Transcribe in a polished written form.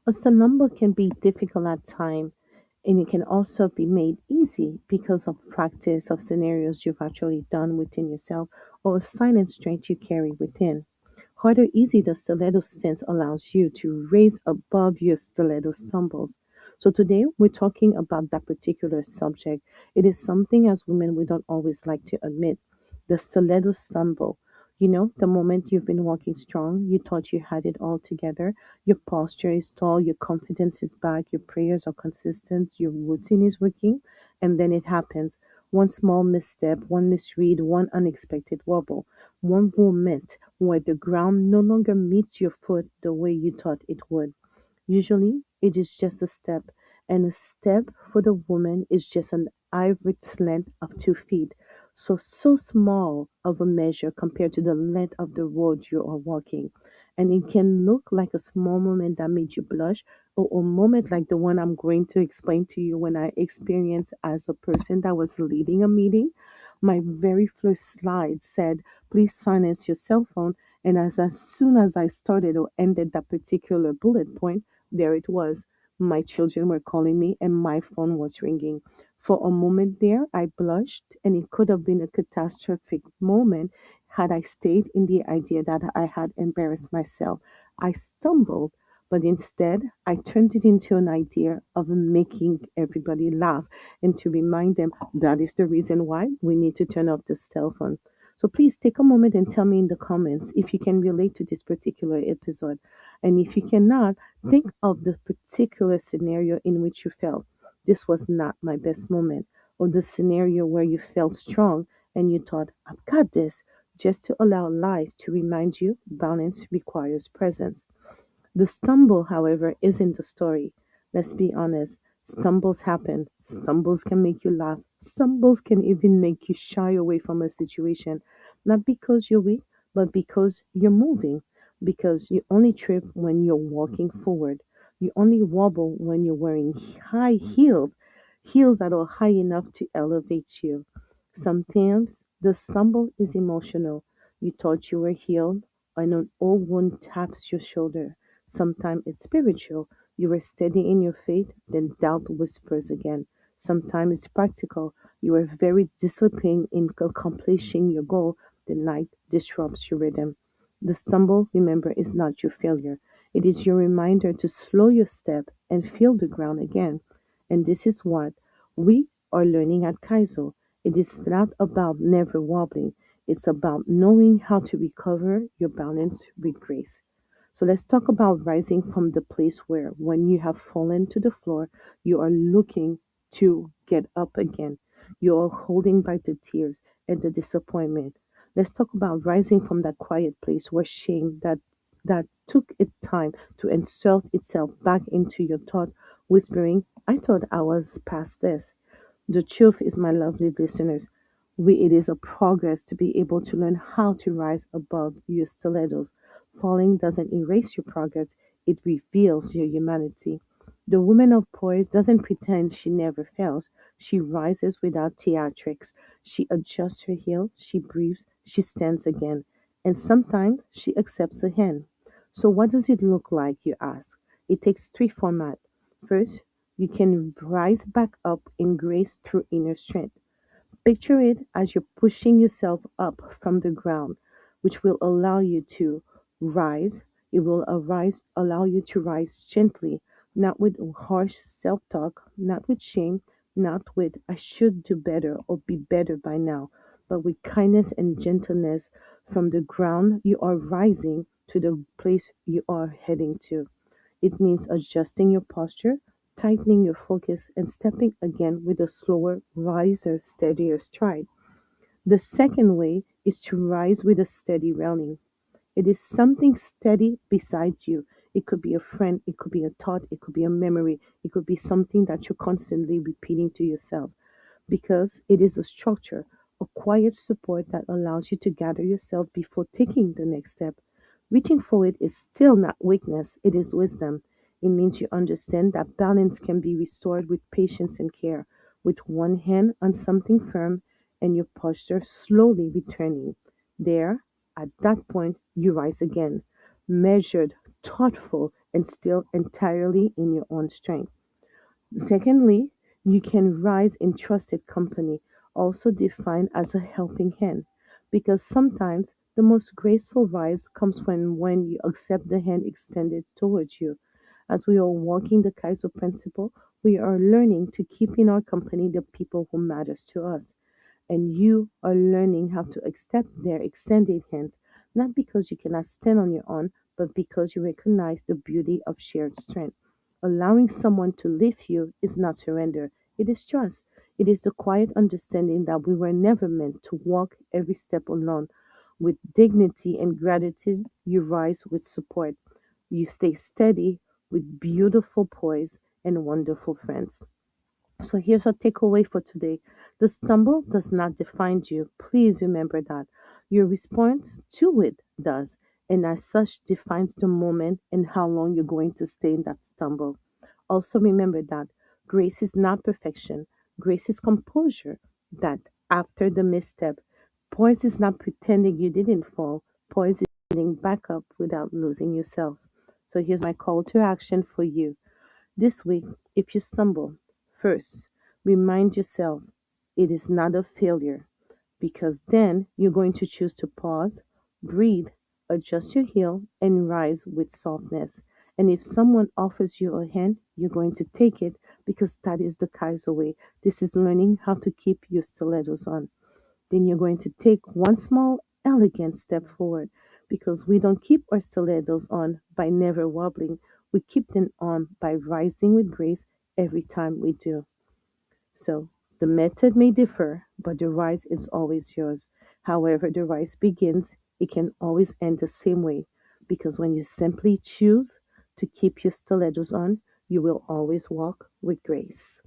A stumble can be difficult at times, and it can also be made easy because of practice of scenarios you've actually done within yourself or a silent strength you carry within. Hard or easy, the stiletto stance allows you to raise above your stiletto stumbles. So today we're talking about that particular subject. It is something as women we don't always like to admit. The stiletto stumble. You know, the moment you've been walking strong, you thought you had it all together. Your posture is tall, your confidence is back, your prayers are consistent, your routine is working, and then it happens. One small misstep, one misread, one unexpected wobble, one moment where the ground no longer meets your foot the way you thought it would. Usually, it is just a step, and a step for the woman is just an average length of 2 feet. So small of a measure compared to the length of the road you are walking. And it can look like a small moment that made you blush, or a moment like the one I'm going to explain to you when I experienced as a person that was leading a meeting. My very first slide said, please silence your cell phone. And as soon as I started or ended that particular bullet point, there it was. My children were calling me and my phone was ringing. For a moment there, I blushed, and it could have been a catastrophic moment had I stayed in the idea that I had embarrassed myself. I stumbled, but instead, I turned it into an idea of making everybody laugh and to remind them that is the reason why we need to turn off the cell phone. So please take a moment and tell me in the comments if you can relate to this particular episode. And if you cannot, think of the particular scenario in which you felt this was not my best moment, or the scenario where you felt strong and you thought, I've got this, just to allow life to remind you balance requires presence. The stumble, however, isn't the story. Let's be honest. Stumbles happen. Stumbles can make you laugh. Stumbles can even make you shy away from a situation. Not because you're weak, but because you're moving. Because you only trip when you're walking forward. You only wobble when you're wearing high heels, heels that are high enough to elevate you. Sometimes the stumble is emotional. You thought you were healed, and an old wound taps your shoulder. Sometimes it's spiritual. You are steady in your faith, then doubt whispers again. Sometimes it's practical. You are very disciplined in accomplishing your goal, then life disrupts your rhythm. The stumble, remember, is not your failure. It is your reminder to slow your step and feel the ground again. And this is what we are learning at Kaizo. It is not about never wobbling. It's about knowing how to recover your balance with grace. So let's talk about rising from the place where, when you have fallen to the floor, you are looking to get up again. You are holding back the tears and the disappointment. Let's talk about rising from that quiet place where shame that took its time to insert itself back into your thought, whispering, I thought I was past this. The truth is, my lovely listeners, it is a progress to be able to learn how to rise above your stilettos. Falling doesn't erase your progress, it reveals your humanity. The woman of Poise doesn't pretend she never fails. She rises without theatrics. She adjusts her heel, she breathes, she stands again. And sometimes she accepts a hand. So, what does it look like, you ask? It takes three formats. First, you can rise back up in grace through inner strength. Picture it as you're pushing yourself up from the ground, which will allow you to rise. It will allow you to rise gently, not with harsh self talk, not with shame, not with I should do better or be better by now, but with kindness and gentleness from the ground you are rising to the place you are heading to. It means adjusting your posture, tightening your focus, and stepping again with a slower, wiser, steadier stride. The second way is to rise with a steady railing. It is something steady beside you. It could be a friend, it could be a thought, it could be a memory, it could be something that you're constantly repeating to yourself because it is a structure, a quiet support that allows you to gather yourself before taking the next step. Reaching for it is still not weakness, it is wisdom. It means you understand that balance can be restored with patience and care, with one hand on something firm and your posture slowly returning. There, at that point, you rise again, measured, thoughtful, and still entirely in your own strength. Secondly, you can rise in trusted company, also defined as a helping hand, because sometimes the most graceful rise comes when you accept the hand extended towards you. As we are walking the Kaizo principle, we are learning to keep in our company the people who matters to us, and you are learning how to accept their extended hands, not because you cannot stand on your own, but because you recognize the beauty of shared strength. Allowing someone to lift you is not surrender, it is trust. It is the quiet understanding that we were never meant to walk every step alone. With dignity and gratitude, you rise with support. You stay steady with beautiful poise and wonderful friends. So here's a takeaway for today. The stumble does not define you. Please remember that. Your response to it does, and as such defines the moment and how long you're going to stay in that stumble. Also remember that grace is not perfection. Grace is composure. That after the misstep, poise is not pretending you didn't fall. Poise is getting back up without losing yourself. So here's my call to action for you. This week, if you stumble, first, remind yourself it is not a failure, because then you're going to choose to pause, breathe, adjust your heel, and rise with softness. And if someone offers you a hand, you're going to take it because that is the Kaiser way. This is learning how to keep your stilettos on. Then you're going to take one small, elegant step forward, because we don't keep our stilettos on by never wobbling. We keep them on by rising with grace every time we do. So the method may differ, but the rise is always yours. However, the rise begins, it can always end the same way, because when you simply choose to keep your stilettos on, you will always walk with grace.